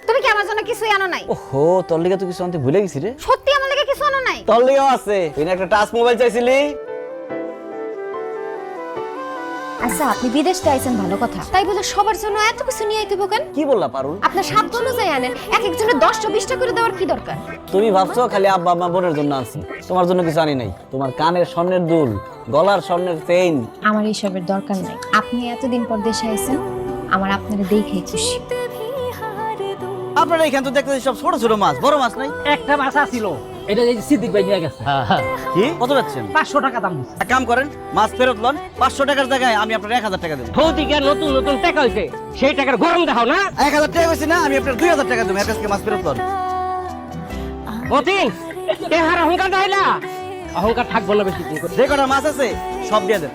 তুমি কি আমার জন্য কিছুই আনো নাই? ওহো, তোর লিগে তো কিছু আনতে ভুলে গেছি রে। সত্যি আমার লাগে কিছু আনো নাই? তোর লিগেও আছে। তুই না একটা টাচ মোবাইল চাইছিলি? আচ্ছা, আপনি বিদেশ থেকে আইছেন ভালো কথা, তাই বলে সবার জন্য এত কিছু নিয়ে আইতে কেন? কি বললা পারুল? আপনার সাধ্য অনুযায়ী আনেন, এক একজনের 10টা 20টা করে দেওয়ার কি দরকার? তুমি ভাবছো খালি আব্বা আম্মা বোনের জন্য আনছি, তোমার জন্য কিছু আনি নাই। তোমার কানের স্বর্ণের দুল, গলার স্বর্ণের চেইন। আমার এইসবের দরকার নাই। আপনি এতদিন পর দেশে আইছেন, আমার আপনারে দেখেই খুশি। আপনারা এখান তো দেখতে সব ছোট ছোট মাছ, বড় মাছ নাই। একটা মাছ ছিল, এটা এই যে সিদ্দিক ভাই নিয়ে গেছে। কি কত যাচ্ছেন? 500 টাকা দাম দিচ্ছে। এক কাম করেন, মাছ ফেরত লন। 500 টাকার জায়গায় আমি আপনার 1000 টাকা দেবো। ভৌতিক আর নতুন নতুন টাকা হইছে, সেই টাকার গরম দেখাও না। 1000 টাকা হয়েছে না, আমি আপনার 2000 টাকা দেবো। এর কাছে মাছ ফেরত লন। মতিন, এ হার অহংকার দেয় না, অহংকার থাকবো না বেশি দিন। যে কটা মাছ আছে সব দিয়ে দেন।